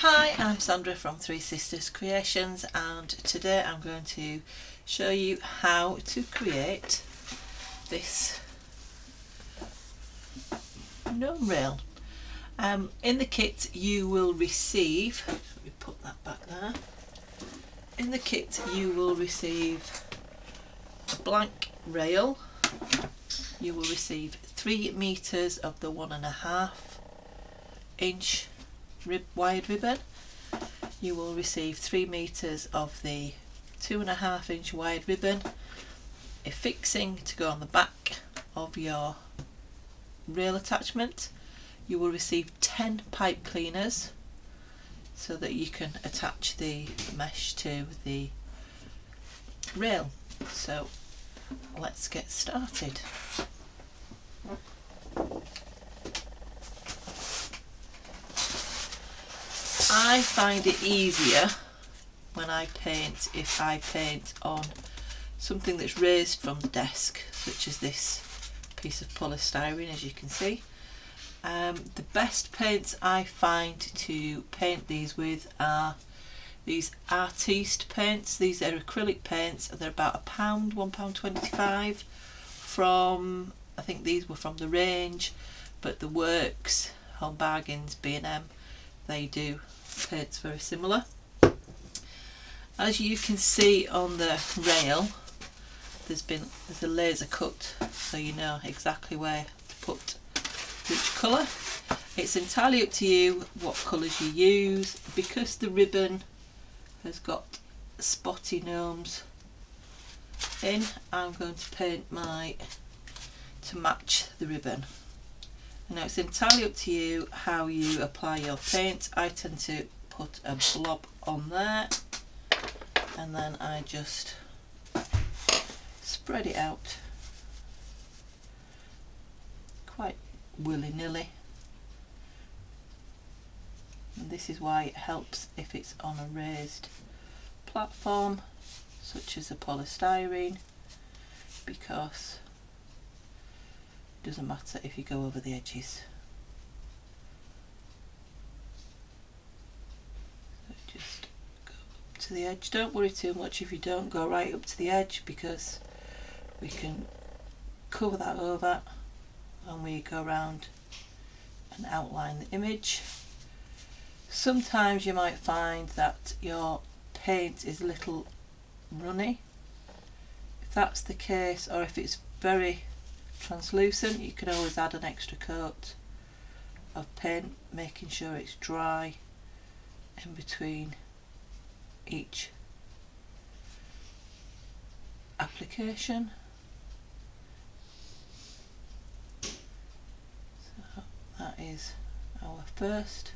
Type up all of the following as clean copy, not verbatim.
Hi, I'm Sandra from Three Sisters Creations, and today I'm going to show you how to create this gnome rail. In the kit you will receive, let me put that back there, in the kit you will receive a blank rail, you will receive 3 meters of the 1.5 inch wide ribbon, you will receive 3 meters of the 2.5 inch wide ribbon, a fixing to go on the back of your rail attachment, you will receive 10 pipe cleaners so that you can attach the mesh to the rail. So let's get started. I find it easier when I paint if I paint on something that's raised from the desk, such as this piece of polystyrene, as you can see. The best paints I find to paint these with are these artiste paints. These are acrylic paints. They're about £1, £1.25 from, I think these were from the range, but the Works, Home Bargains, B&M, they do paints very similar. As you can see on the rail, there's a laser cut, so you know exactly where to put which colour. It's entirely up to you what colours you use. Because the ribbon has got spotty gnomes in, I'm going to paint mine to match the ribbon. Now it's entirely up to you how you apply your paint. I tend to put a blob on there and then I just spread it out quite willy-nilly, and this is why it helps if it's on a raised platform such as a polystyrene, because it doesn't matter if you go over the edges. So just go up to the edge. Don't worry too much if you don't go right up to the edge, because we can cover that over and we go around and outline the image. Sometimes you might find that your paint is a little runny. If that's the case, or if it's very translucent, you can always add an extra coat of paint, making sure it's dry in between each application. So that is our first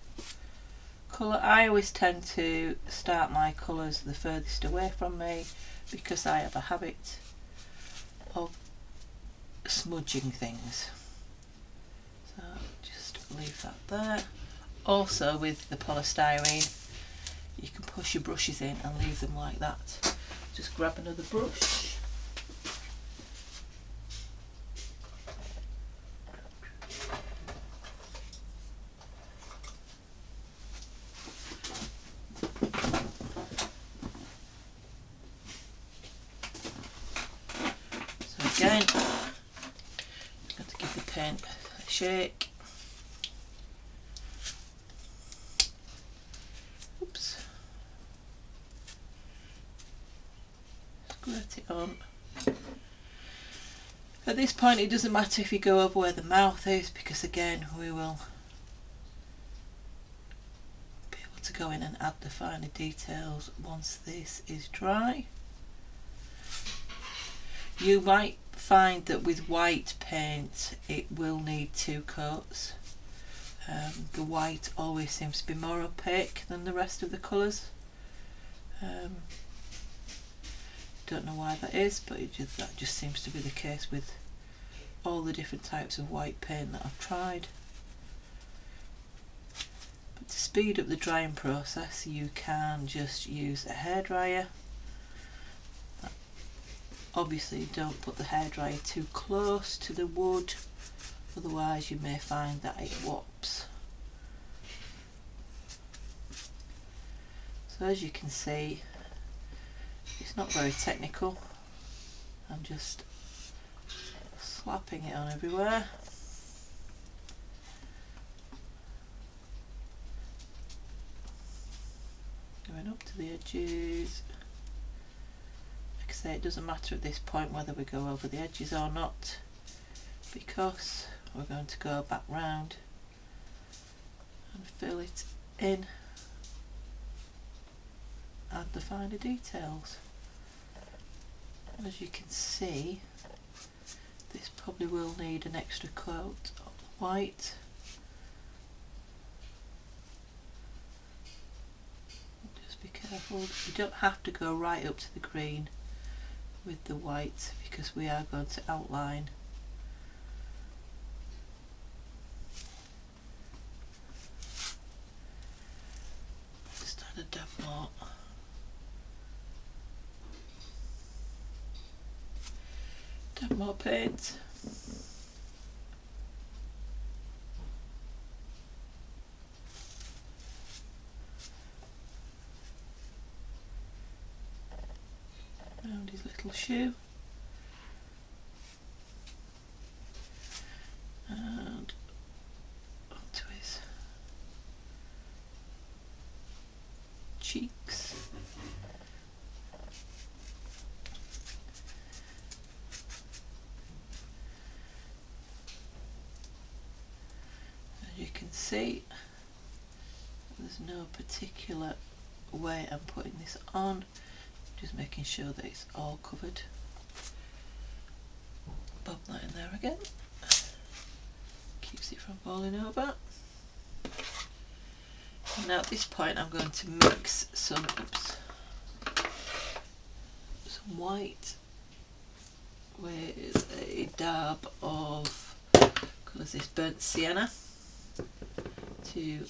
colour. I always tend to start my colours the furthest away from me because I have a habit of smudging things. So just leave that there. Also with the polystyrene, you can push your brushes in and leave them like that. Just grab another brush. So again, got to give the paint a shake. Oops. Squirt it on. At this point it doesn't matter if you go over where the mouth is, because again we will be able to go in and add the finer details once this is dry. You might find that with white paint it will need 2 coats. The white always seems to be more opaque than the rest of the colours. Don't know why that is, but that just seems to be the case with all the different types of white paint that I've tried. But to speed up the drying process, you can just use a hairdryer. Obviously don't put the hairdryer too close to the wood, otherwise you may find that it warps. So as you can see, it's not very technical. I'm just slapping it on everywhere. Going up to the edges. Like I say, it doesn't matter at this point whether we go over the edges or not, because we're going to go back round and fill it in, add the finer details. As you can see, this probably will need an extra coat of white. Just be careful, you don't have to go right up to the green with the white, because we are going to outline. Just add a dab more. Dab more paint. Around his little shoe. And onto his cheeks. As you can see, there's no particular way I'm putting this on, just making sure that it's all covered. Bob that in there again, keeps it from falling over. Now at this point I'm going to mix some white with a dab of colours this burnt sienna to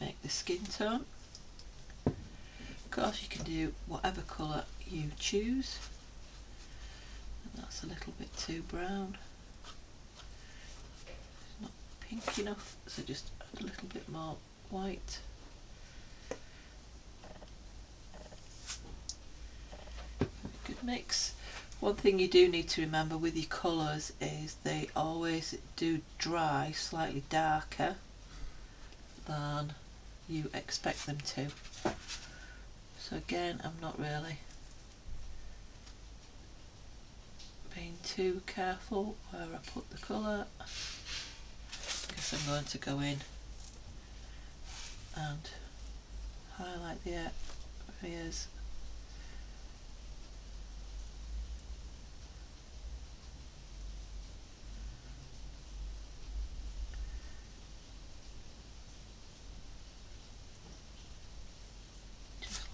make the skin tone. Of course you can do whatever colour you choose, and that's a little bit too brown. It's not pink enough, so just add a little bit more white. Good mix. One thing you do need to remember with your colours is they always do dry slightly darker than you expect them to. So again, I'm not really being too careful where I put the colour, because I'm going to go in and highlight the areas.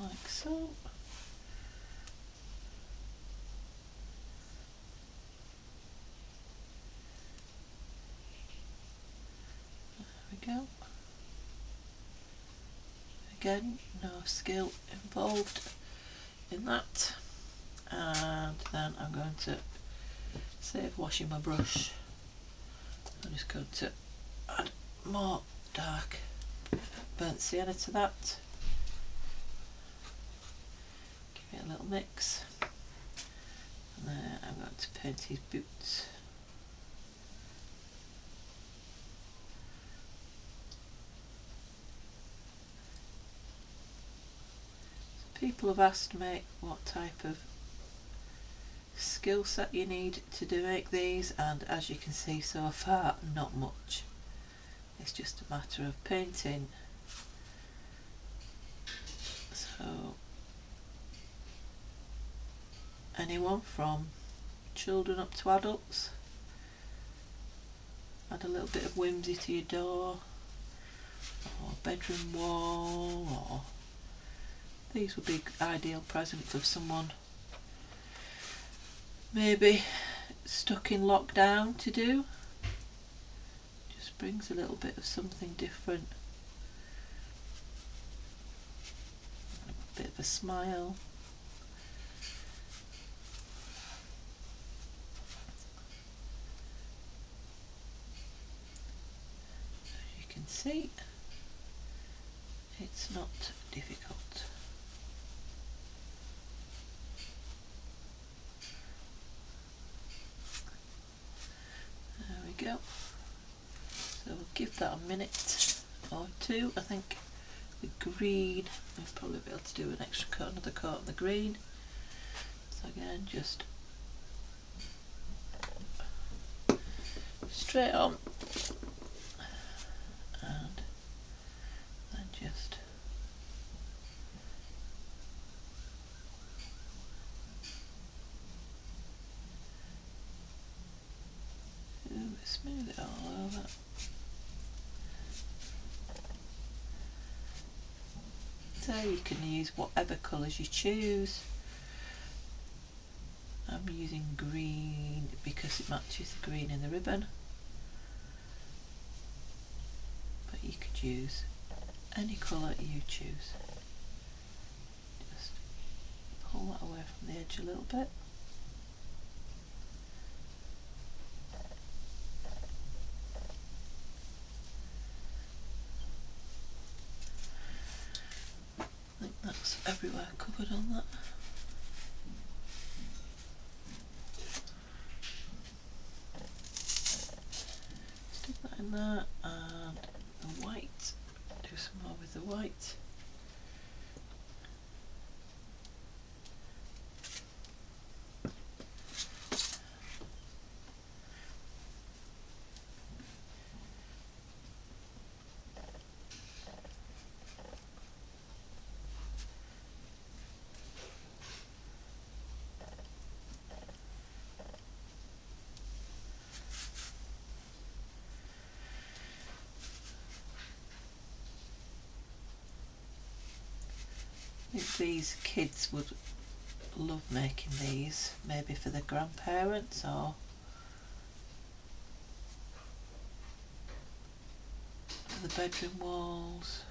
Like so. There we go. Again, no skill involved in that. And then I'm going to save washing my brush. I'm just going to add more dark burnt sienna to that. Give it a little mix. And then I'm going to paint his boots. So people have asked me what type of skill set you need to make these, and as you can see so far, not much. It's just a matter of painting. So anyone from children up to adults. Add a little bit of whimsy to your door or bedroom wall, or these would be ideal present for someone maybe stuck in lockdown to do. Just brings a little bit of something different. A bit of a smile. As you can see, It's not difficult. There we go. So we'll give that a minute or two. I think the green, I'll probably be able to do an extra coat, another coat on the green. So again, just straight on, and then just smooth it all over. So you can use whatever colours you choose. I'm using green because it matches the green in the ribbon, but you could use any colour you choose. Just pull that away from the edge a little bit. I think that's everywhere covered on that. Stick that in there, and the white, do some more with the white. I think these kids would love making these, maybe for their grandparents or for the bedroom walls,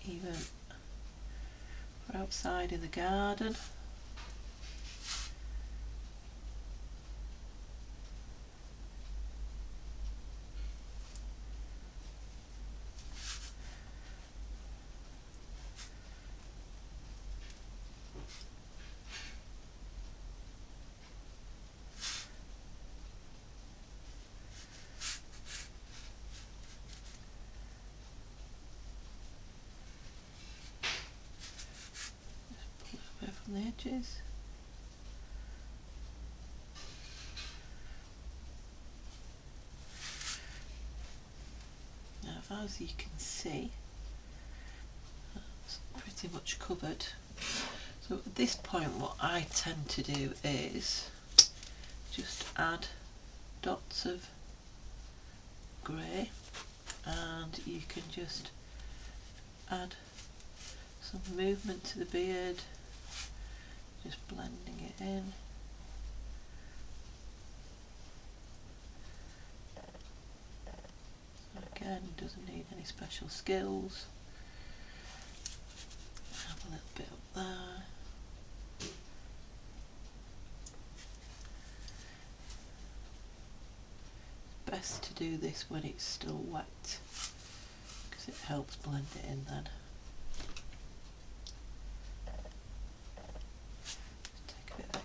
even for outside in the garden. From the edges. Now, as you can see, that's pretty much covered. So at this point, what I tend to do is just add dots of grey, and you can just add some movement to the beard. Just blending it in. So again, doesn't need any special skills. Have a little bit up there. Best to do this when it's still wet, because it helps blend it in then.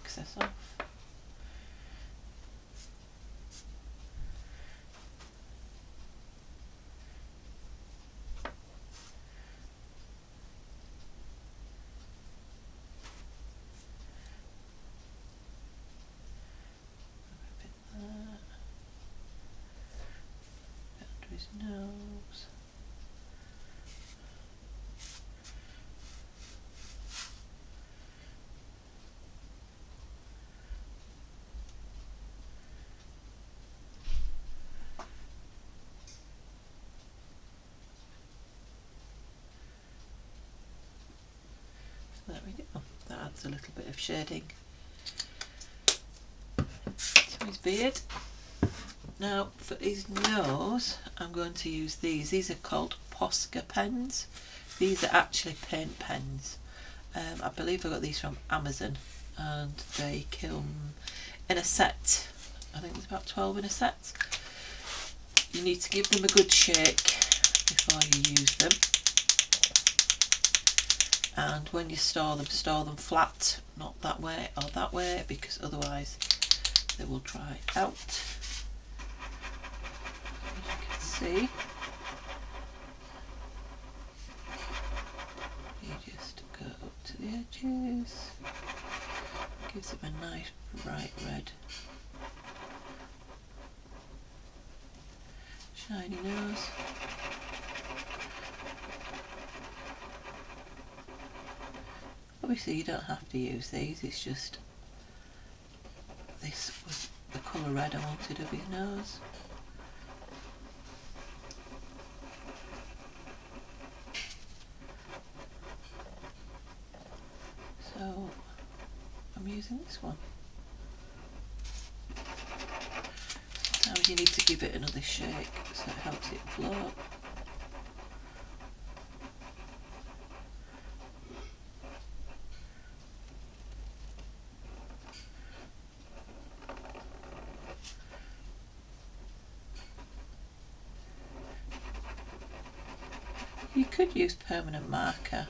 Excess off. A bit there. Under his nose. There we go, that adds a little bit of shading to his beard. Now for his nose, I'm going to use these. These are called Posca pens. These are actually paint pens. I believe I got these from Amazon, and they come in a set. I think there's about 12 in a set. you need to give them a good shake before you use them. And when you store them flat, not that way or that way, because otherwise they will dry out. As you can see, you just go up to the edges, gives them a nice bright red shiny nose. Obviously you don't have to use these, it's just this was the colour red I wanted of his nose. So I'm using this one. Sometimes you need to give it another shake so it helps it float. You could use permanent marker,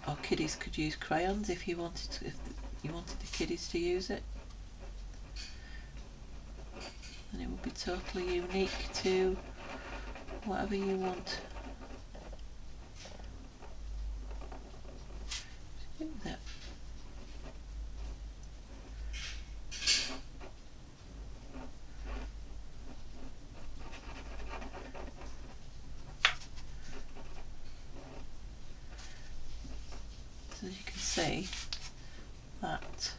or kiddies could use crayons if you wanted to, if you wanted the kiddies to use it, and it would be totally unique to whatever you want. That. So as you can see, that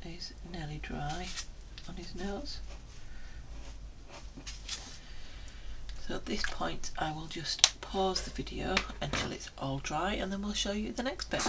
is nearly dry on his nose. So at this point I will just pause the video until it's all dry and then we'll show you the next bit.